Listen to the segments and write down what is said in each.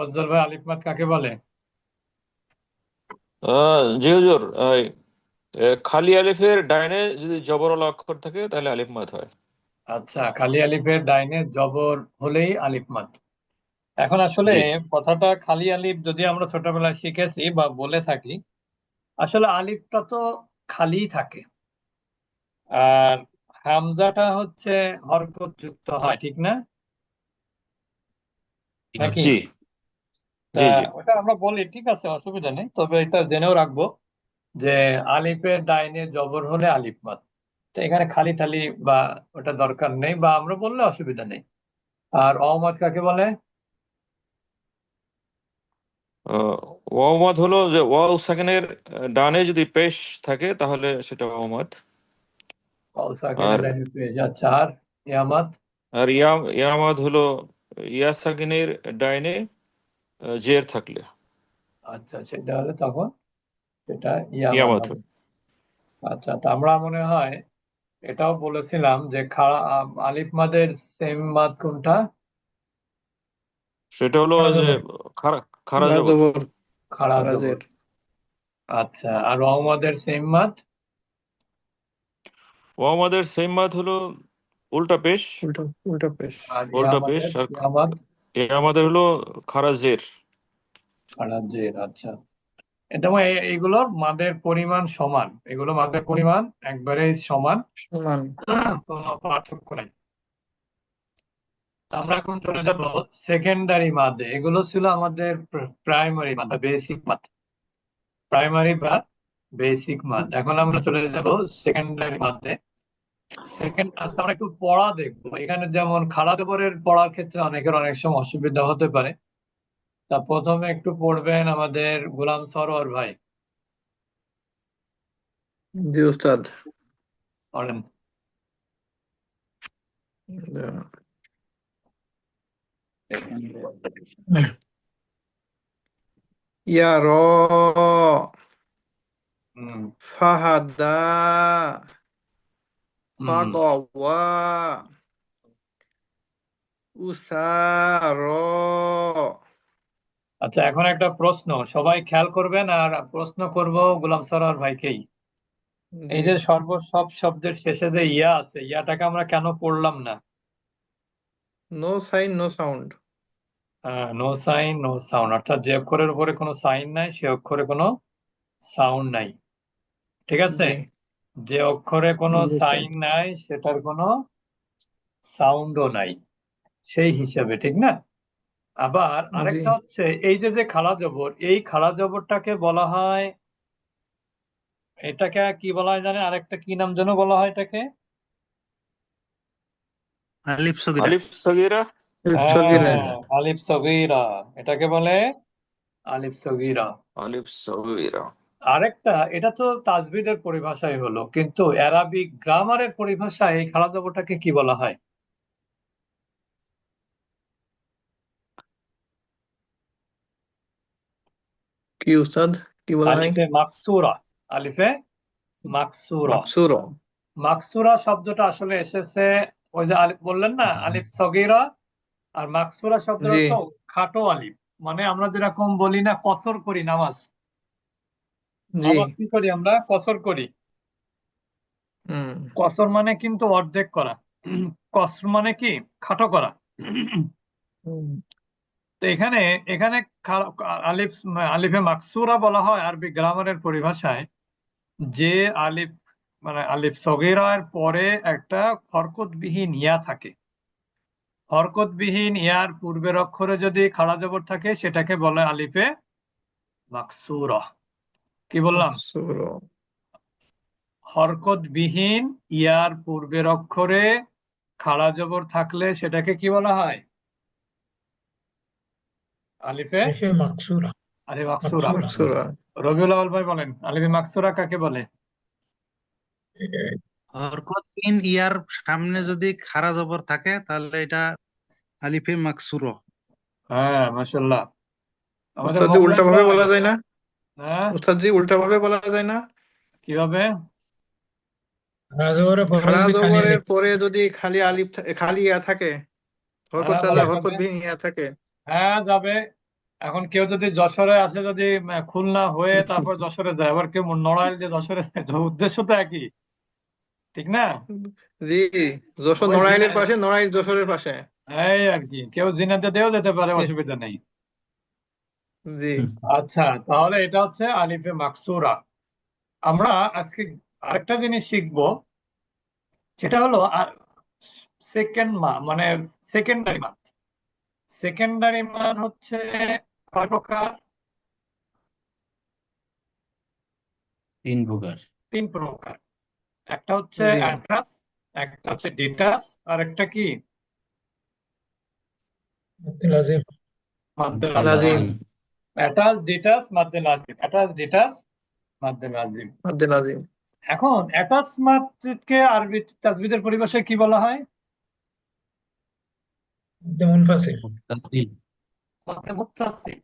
ফজল ভাই, আলিফ মাদ কাকে বলে? জি হুজুর, খালি আলিফের ডাইনে যদি জবরওয়ালা অক্ষর থাকে তাহলে আলিফ মাদ হয়। আচ্ছা, খালি আলিফের ডাইনে জবর হলেই আলিফ মাদ। এখন আসলে জি। কথাটা খালি আলিফ যদি আমরা ছোটবেলায় শিখেছি বা বলে থাকি, আসলে আলিফটা তো খালিই থাকে, আর হামজাটা হচ্ছে হরকত যুক্ত হয়, ঠিক না? নাকি? জি। তা জি। জি। ওটা আমরা বলি, ঠিক আছে, অসুবিধা নেই, তবে এটা জেনেও রাখবো যে আলিফের ডাইনে জবর হলে আলিফ মাদ। তো এখানে খালি টালি বা ওটা দরকার নেই, বা আমরা বললে অসুবিধা নেই। আর অমাদ কাকে বলে? আহ, ওয়াও মাদ হলো যে ওয়াও সাকিনের ডানে যদি পেশ থাকে তাহলে সেটা ওয়াও মাদ। অল সাকিনের আর ডাইনে পেশ, আচ্ছা। আর ইয়ামাদ? আর ইয়া মাদ হলো ইয়া সাকিনের ডাইনে জের থাকলে আচ্ছা, সেটা হলে তখন সেটা ইয়া ইয়ামাদ মাদ হবে। হয়। আচ্ছা, তা আমরা মনে হয় এটাও বলেছিলাম যে খাড়া আলিফ মাদের সেম মাদ কোনটা? সেটা হলো খাড়া যে জবর। খারা খারা বা জবর। জবর। খাড়া জবর। খারাজের। আচ্ছা, আর রহমদের সেম মাদ? ওয়াও মাদের সেম মাদ হলো উল্টা পেশ। উল্টা। উল্টা পেশ। আর উল্টা পেশ। ইয়ামাদের আর ইয়ামাদ? ইয়া মাদের হলো খারা জের। খাড়া জের, আচ্ছা। এটা মানে এগুলোর মাদের পরিমাণ সমান, এগুলো মাদের পরিমাণ একবারে সমান, সমান। কোনো পার্থক্য নাই। আমরা এখন চলে যাব সেকেন্ডারি মাদে। এগুলো ছিল আমাদের প্রাইমারি মাদ, বেসিক মাদ, প্রাইমারি বা বেসিক মাদ। এখন আমরা চলে যাব সেকেন্ডারি মাদে। আচ্ছা, আমরা একটু পড়া দেখবো এখানে, যেমন খাড়া জবরের পড়ার ক্ষেত্রে অনেকের অনেক সময় অসুবিধা হতে পারে। তা প্রথমে একটু পড়বেন আমাদের গোলাম সরোয়ার ভাই। জি উস্তাদ। পড়েন। ইয়া র হুম। ফাহাদা হুম। ফাগওয়া উসার। আচ্ছা, এখন একটা প্রশ্ন, সবাই খেয়াল করবেন, আর প্রশ্ন করব গোলাম সরোয়ার ভাইকেই। জি। এই যে সব শব্দের শেষে যে ইয়া আছে, ইয়াটাকে আমরা কেন পড়লাম না? No sign no sound. No sign no sound, অর্থাৎ যে অক্ষরের উপরে কোনো সাইন নাই সে অক্ষরে কোনো সাউন্ড নাই, ঠিক আছে? জি। যে অক্ষরে কোনো জি উস্তাদ। সাইন নাই সেটার কোনো সাউন্ডও নাই, সেই হিসাবে, ঠিক না? আবার জি। আরেকটা হচ্ছে, এই যে যে খাড়া জবর, এই খাড়া জবরটাকে বলা হয়, এটাকে কি বলা হয় জানেন? আরেকটা কি নাম যেন বলা হয় এটাকে? আলিফ সগিরা। আলিফ সগীরা। সগিরা। হ্যাঁ, আলিফ সগীরা। এটাকে বলে আলিফ সগীরা। আলিফ সগীরা। আরেকটা, এটা তো তাজবিদের পরিভাষায় হলো, কিন্তু অ্যারাবিক গ্রামারের পরিভাষায় এই খাড়া জবরটাকে কি বলা হয়? কি উস্তাদ? কি বলা হয়? আলিফে মাকসুরা। আলিফে মাকসুরা। মাকসুর। মাকসুরা শব্দটা আসলে এসেছে, ওই যে আলিফ বললেন না, আলিফ সগীরা। আর মাকসুরা শব্দের জি। অর্থ খাটো আলিফ। মানে আমরা যেরকম বলি না, কসর করি নামাজ, জি। নামাজ কি করি আমরা? কসর করি। হুম। কসর মানে কিন্তু অর্ধেক করা। কসর মানে কি? খাটো করা। হুম। তো এখানে এখানে আলিফ, আলিফে মাকসুরা বলা হয় আরবি গ্রামারের পরিভাষায়, যে আলিফ, মানে আলিফ সগীরার পরে একটা হরকতবিহীন ইয়া থাকে। হরকতবিহীন ইয়ার পূর্বের অক্ষরে যদি খাড়া জবর থাকে সেটাকে বলে আলিফে মাকসুরা। কি বললাম? মাকসুর। হরকতবিহীন ইয়ার পূর্বের অক্ষরে খাড়া জবর থাকলে সেটাকে কি বলা হয়? আলিফে আলিফে মাকসুরা। আলিফ মাকসুরা। মাকসুরা। মাকসুরা। রবিউল আউয়াল ভাই বলেন, আলিফে মাকসুরা কাকে বলে? হরকত তিন ইয়ার সামনে যদি খাড়া জবর থাকে তাহলে এটা আলিফে মাকসুর। হ্যাঁ, মাশাল্লাহ। আমাদের উস্তাদ জি উল্টা মোমলেন ভাবে ভাই। বলা যায় না? হ্যাঁ, উস্তাদ জি উল্টা ভাবে বলা যায় না? কিভাবে? রাজগরে পরে খাড়া যদি খালি জবরের আলিফ থাকে। পরে যদি খালি আলিফ খালি ইয়া থাকে, হরকত হ্যাঁ, তাহলে বলা যাবে। হরকত বিহীন ইয়া থাকে। হ্যাঁ, যাবে। এখন কেউ যদি যশোরে আসে, যদি খুলনা হয়ে তারপর যশোরে যায়, আবার কেউ নড়াইল যে যশোরে যায়, তো উদ্দেশ্য তো একই, ঠিক না? জি, যশোর ওই জিনা, নড়াইলের পাশে, নড়াইল যশোরের পাশে। এই আর কি, কেউ জিনাতে দিয়েও যেতে পারে, অসুবিধা নেই। জি, আচ্ছা, তাহলে এটা হচ্ছে আলিফে মাকসুরা। আমরা আজকে আরেকটা জিনিস শিখবো, সেটা হলো সেকেন্ড মানে সেকেন্ডারি মান। সেকেন্ডারি মান হচ্ছে কয় প্রকার? 3 প্রকার। 3 প্রকার। একটা হচ্ছে জি, অ্যাটাচ, একটা হচ্ছে ডিটাচ, আর একটা কি লাজিম। মাদ্দে লাজিম। লাজিম। লাজিম, অ্যাটাচ, ডিটাচ, মাদ্দে লাজিম, অ্যাটাচ, ডিটাচ, মাদ্দে লাজিম। মাদ্দে লাজিম। এখন অ্যাটাচ মাদকে আরবি তাজবিদের পরিভাষায় কি বলা হয়? মুনফাসিল। মুত্তাসিল। মাদ্দে মুত্তাসিল।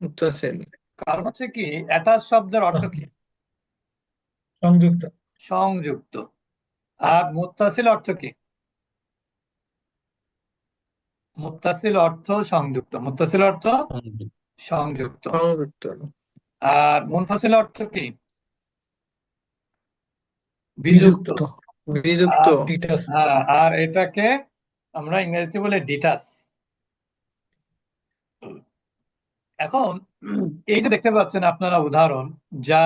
মুত্তাসিল। কারণ হচ্ছে কি, অ্যাটাচ শব্দের অর্থ কি? সংযুক্ত। সংযুক্ত। আর মুত্তাসিল অর্থ কি? মুত্তাসিল অর্থ সংযুক্ত, মুত্তাসিল অর্থ সংযুক্ত। সংযুক্ত। সংযুক্ত। আর মুনফাসিল অর্থ কি? বিযুক্ত। বিযুক্ত। বিযুক্ত। আর ডিটাচ। হ্যাঁ, আর এটাকে আমরা ইংরেজিতে বলে ডিটাচ। এখন এই যে দেখতে পাচ্ছেন আপনারা উদাহরণ, যা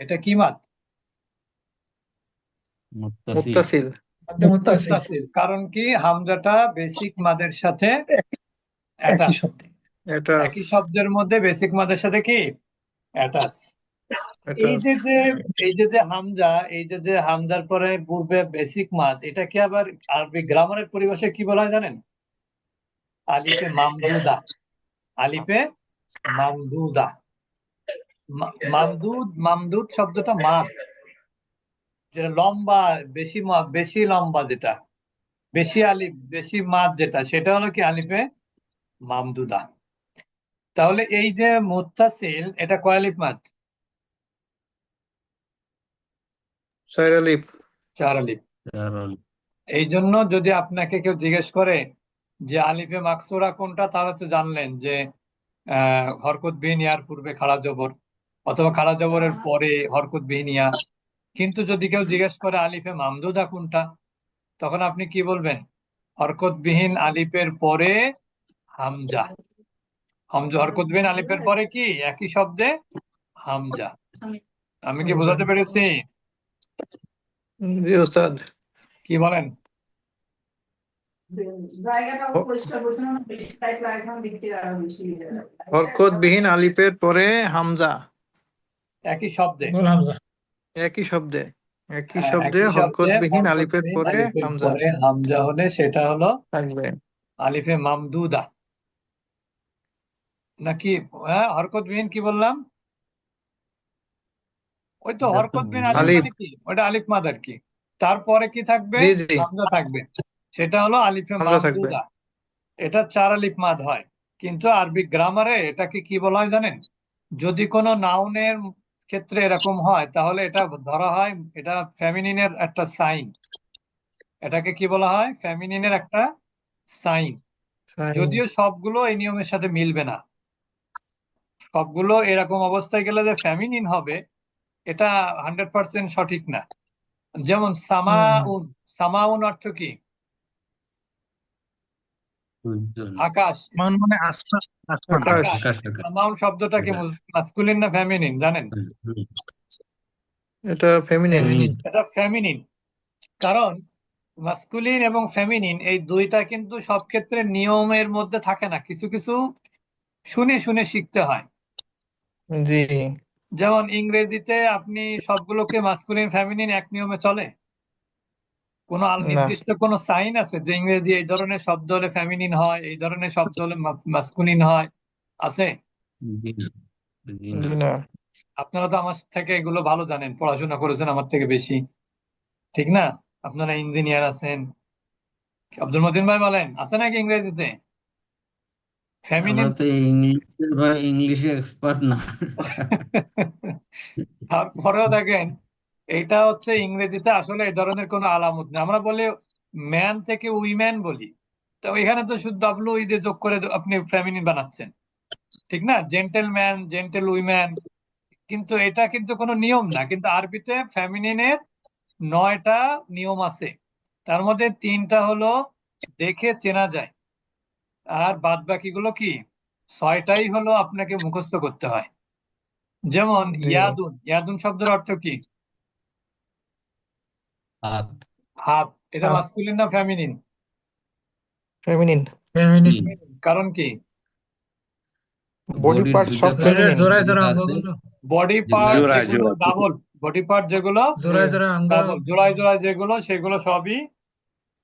এটা কি মাদ? মুত্তাসিল। মুত্তাসিল। মাদ্দে মুত্তাসিল। মুত্তাসিল। কারণ কি, হামজাটা বেসিক মাদের সাথে একই অ্যাটাচ। শব্দ। এটা একই শব্দের মধ্যে বেসিক মাদের সাথে কি অ্যাটাচ। এটা এই যে যে হামজা, এই যে হামজার পরে পূর্বে বেসিক মাদ, এটাকে আবার আরবি গ্রামারের পরিভাষায় কি বলা হয় জানেন? আলিফে মামদুদা। আলিফে মামদুদা। মামদুদ, মামদুদ শব্দটা মাদ, যেটা লম্বা, বেশি লম্বা, যেটা বেশি আলিফ, বেশি মাদ, যেটা সেটা হলো কি আলিফে মামদুদা। তাহলে এই যে মুত্তাসিল, এটা কয় আলিফ মাদ? 4 আলিফ। 4 আলিফ। কারণ এই জন্য যদি আপনাকে কেউ জিজ্ঞেস করে যে আলিফে মাকসুরা কোনটা, তাহলে তো জানলেন যে হরকত বিহীন ইয়ার পূর্বে খাড়া জবর, অথবা খাড়া জবরের পরে হরকত বিহীন ইয়া। কিন্তু যদি কেউ জিজ্ঞেস করে আলিফে মামদুদা কোনটা, তখন আপনি কি বলবেন? হরকত বিহীন আলিফের পরে হামজা। হামজা, হরকত বিহীন আলিফের পরে কি একই শব্দে হামজা। আমি কি বোঝাতে পেরেছি? জি ওস্তাদ। কি বলেন? হরকতবিহীন আলিফের পরে হামজা। একই শব্দে। গোল হামজা। একই শব্দে। একই হ্যাঁ, শব্দে একই শব্দে হরকতবিহীন হরকত আলিফের বিহীন পরে আলিফের হামজা পরে হামজা হলে সেটা হলো থাকবে। আলিফে মামদুদা। নাকি হরকত বিহীন কি বললাম? ওই তো এটা তো হরকত বিহীন আলিফ বুঝলাম। আলিফ। মানে কি, ওটা আলিফ মাদ আর কি। তারপরে কি থাকবে? জি জি, হামজা থাকবে, সেটা হলো আলিফে হামজা থাকবে। মামদুদা। এটা 4 আলিফ মাদ হয়। কিন্তু আরবি গ্রামারে এটাকে কি বলা হয় জানেন? যদি কোনো নাউনের ক্ষেত্রে এরকম হয়, তাহলে এটা ধরা হয় এটা ফেমিনিনের একটা সাইন। এটাকে কি বলা হয়? ফেমিনিনের একটা সাইন। যদিও সবগুলো এই নিয়মের সাথে মিলবে না, সবগুলো এরকম অবস্থায় গেলে যে ফেমিনিন হবে, এটা 100% সঠিক না। যেমন সামাউন। সামাউন অর্থ কি? উজ্জ্বল। আকাশ। মান মানে আসমান। আসমান। আকাশ। আকাশ। আকাশ আকাশ সামাউন শব্দটা কি আকাশ। মাস্কুলিন না ফেমিনিন জানেন? হুম। এটা ফেমিনিন। ফেমিনিন। এটা ফেমিনিন। কারণ মাস্কুলিন এবং ফেমিনিন এই দুইটা কিন্তু সব ক্ষেত্রে নিয়মের মধ্যে থাকে না, কিছু কিছু শুনে শুনে শিখতে হয়। জি যেমন ইংরেজিতে আপনি সবগুলোকে মাস্কুলিন ফেমিনিন এক নিয়মে চলে? কোনো না। নির্দিষ্ট কোনো সাইন আছে যে ইংরেজি এই ধরনের শব্দ হলে ফেমিনিন হয়, এই ধরনের শব্দ হলে মাস্কুলিন হয়? আছে? জি না। জি না। জি না। আপনারা তো আমার থেকে এগুলো ভালো জানেন, পড়াশোনা করেছেন আমার থেকে বেশি, ঠিক না? আপনারা ইঞ্জিনিয়ার আছেন। আব্দুল মতিন ভাই বলেন, আছে নাকি ইংরেজিতে আমরা ফেমিনিন? তো ইংলিশে এক্সপার্ট না। তারপরেও দেখেন, এটা হচ্ছে ইংরেজিতে আসলে এই ধরনের কোনো আলামত নেই। আমরা বলি ম্যান থেকে উইম্যান বলি, তো এখানে তো শুধু ডাব্লিউ দিয়ে যোগ করে আপনি ফেমিনিন বানাচ্ছেন। ঠিক না, জেন্টেলম্যান, জেন্টেল উইম্যান, কিন্তু এটা কিন্তু কোনো নিয়ম না, কিন্তু আরবিতে ফেমিনিনের 9টা নিয়ম আছে। তার মধ্যে 3টা হলো দেখে চেনা যায়, আর বাদ বাকিগুলো কি 6টাই হলো আপনাকে মুখস্থ করতে হয়। যেমন জি ইয়াদুন, ইয়াদুন শব্দের অর্থ কি? হাত। হাত। এটা হাত মাস্কুলিন না ফেমিনিন? Feminine feminine. কারণ কি? বডি বডির পার্ট দুইটা সব পার্ট শরীরের ফেমিনিন জোড়ায় জোড়া আছে অঙ্গগুলো, বডি যেগুলো পার্ট জোড়ায় যেগুলো জোড়ায় ডাবল, বডি পার্ট যেগুলো জি জোড়ায় জোড়ায় অঙ্গ ডাবল, জোড়ায় জোড়ায় যেগুলো, সেগুলো সবই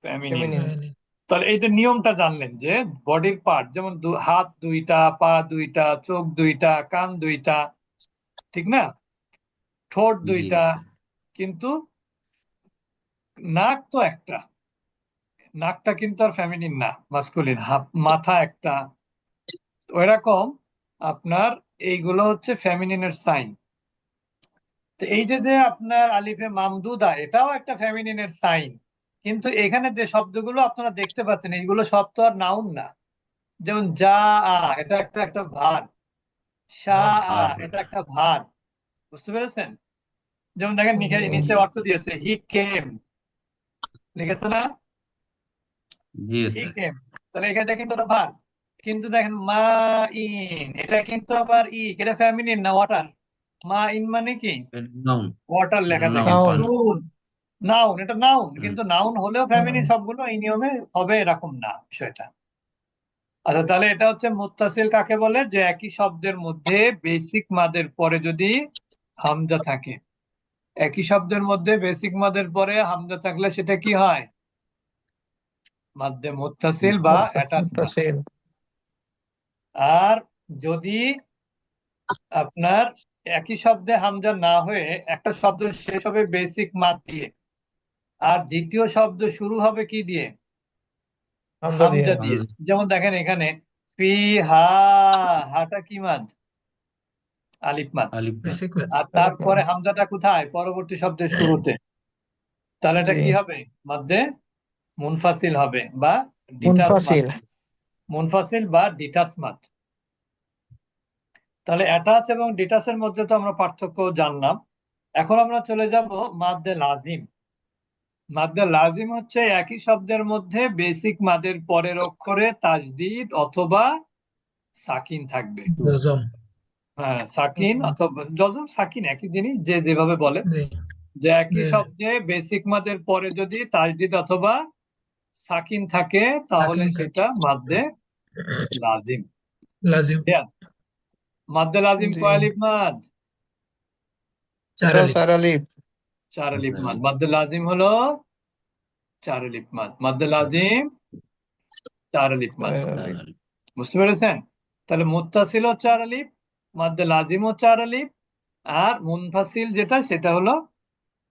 ফেমিনিন। Feminine feminine. তাহলে এই যে নিয়মটা জানলেন যে বডির পার্ট যেমন হাত 2টা, পা 2টা, চোখ 2টা, কান 2টা, ঠিক না, ঠোঁট জি 2টা, স্যার। কিন্তু নাক তো একটা, নাকটা কিন্তু আর ফেমিনিন না, মাস্কুলিন। মাথা একটা। ওইরকম আপনার এইগুলো হচ্ছে ফেমিনিনের সাইন। তো এই যে যে আপনার আলিফে মামদুদা, এটাও একটা ফেমিনিনের সাইন, কিন্তু এখানে যে শব্দগুলো আপনারা দেখতে পাচ্ছেন এইগুলো সব তো আর নাউন না। যেমন যা আ, এটা একটা একটা ভার। শা আ, আর এটা একটা ভার। বুঝতে পেরেছেন? যেমন দেখেন জি নিচে জি অর্থ দিয়েছে হি কেম, লিখেছে না, জি হি স্যার। কেম। তাহলে এখানে কিন্তু ওটা ভার। কিন্তু দেখেন মা ইন, এটা কিন্তু আবার এটা ফেমিনিন না ওয়াটার? মা ইন মানে কি? নাউন। ওয়াটার লেখা দেখেন। নাউন পানি। সুন, নাউন, এটা নাউন, হুম। কিন্তু নাউন হলেও ফেমিনিন সবগুলো এই নিয়মে হবে এরকম না বিষয়টা। আচ্ছা, তাহলে এটা হচ্ছে মুত্তাসিল কাকে বলে? যে একই শব্দের মধ্যে বেসিক মাদের পরে যদি হামজা থাকে। একই শব্দের মধ্যে বেসিক মাদের পরে হামজা থাকলে সেটা কি হয়? মাদ্দে মুত্তাসিল বা অ্যাটাচ মাদ। মুত্তাসিল আর যদি আপনার একই শব্দে হামজা না হয়ে একটা শব্দ শেষ হবে বেসিক মাদ দিয়ে, আর দ্বিতীয় শব্দ শুরু হবে কি দিয়ে? হামজা দিয়ে হামজা দিয়ে। যেমন দেখেন এখানে ফি হা, হাটা কি মাদ? আলিফ মাদ। আলিফ বা। Basic math. আর তারপরে হামজাটা কোথায়? পরবর্তী শব্দের শুরুতে। তাহলে এটা জি কি হবে? মাদ্দে মুনফাসিল হবে বা ডিটাচ মাদ। মুনফাসিল মুনফাসিল বা ডিটাচ মাদ। তাহলে অ্যাটাচ এবং ডিটাচের মধ্যে তো আমরা পার্থক্য জানলাম। এখন আমরা চলে যাব মাদ্দে লাজিম। মাদ্দে লাজিম হচ্ছে একই শব্দের মধ্যে বেসিক মাদের পরের অক্ষরে তাজদিদ অথবা সাকিন থাকবে। জজম। হ্যাঁ, সাকিন অথবা জজম, সাকিন একই জিনিস, যে যেভাবে বলে। জি যে একই জি। শব্দে বেসিক মাদের পরে যদি তাজদিদ অথবা সাকিন থাকে তাহলে সাকিন সেটা মাদ্দে লাজিম। লাজিম। Yeah, মাদ্দে লাজিম জি কয় আলিফ মাদ? 4 এটাও আলিফ। 4 আলিফ 4 আলিফ মাদ। মাদ্দে লাজিম হলো 4 আলিফ মাদ। মাদ্দে লাজিম 4 আলিফ মাদ। 4 আলিফ বুঝতে পেরেছেন? তাহলে মুত্তাসিলও 4 আলিফ, মাদ্দে লাজিমও 4 আলিফ, আর মুনফাসিল যেটা সেটা হলো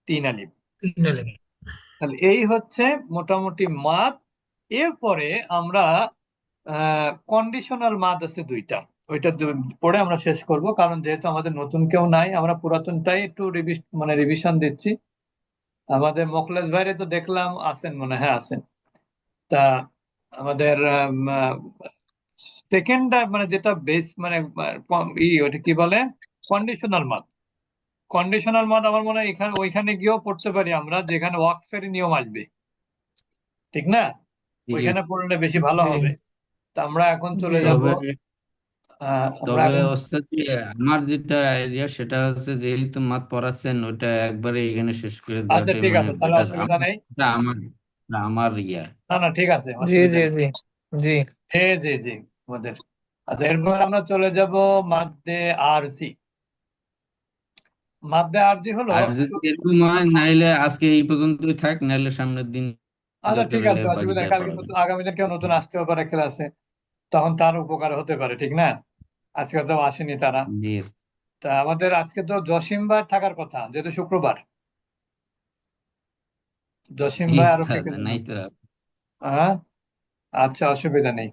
3 আলিফ। 3 আলিফ। তাহলে এই হচ্ছে মোটামুটি মাদ। এরপরে আমরা কন্ডিশনাল মাদ আছে 2টা, ওইটা পরে আমরা শেষ করব, কারণ যেহেতু আমাদের নতুন কেউ নাই, আমরা পুরাতনটাই একটু রিভিশন দিচ্ছি। আমাদের মোখলেস ভাইরে তো দেখলাম আছেন, মনে হয় আছেন। তা আমাদের সেকেন্ড মানে যেটা বেস মানে ওটা কি বলে, কন্ডিশনাল মাদ। কন্ডিশনাল মাদ আমার মনে হয় ওইখানে গিয়েও পড়তে পারি আমরা, যেখানে ওয়াকফের নিয়ম আসবে, ঠিক না? জি। ওইখানে পড়লে বেশি ভালো জি হবে। তা আমরা এখন চলে জি যাব, তবে আমরা তবে এখন ওস্তাদ জি, আমার যেটা আইডিয়া সেটা হচ্ছে যেহেতু মাত পড়াচ্ছেন ওইটা একবারে এখানে শেষ করে আচ্ছা দেওয়াটাই ঠিক মানে আছে, তাহলে বেটার। অসুবিধা নেই। আমার আমার ইয়া। না না, ঠিক আছে, জি অসুবিধা জি নেই। জি জি জি জি আমাদের। আচ্ছা, এরপর আমরা চলে যাব মাদ্দে আরজি। মাদ্দে আরজি হলো আর যদি এরকম হয় নাইলে আজকে এই পর্যন্তই থাক, নাইলে সামনের দিন আচ্ছা দরকার ঠিক হলে আছে, অসুবিধা বাকিটা নেই। কালকে পড়াবেন। আগামীতে কেউ নতুন আসতেও পারে ক্লাসে, তখন তার উপকার হতে পারে, ঠিক না? আজকে তো আসেনি তারা। জি তা আমাদের আজকে তো জসিম ভাই থাকার কথা, যেহেতু শুক্রবার। জসিম জি ভাই আরো কে স্যার, কে যেন। নাই তো। হ্যাঁ, আচ্ছা, অসুবিধা নেই।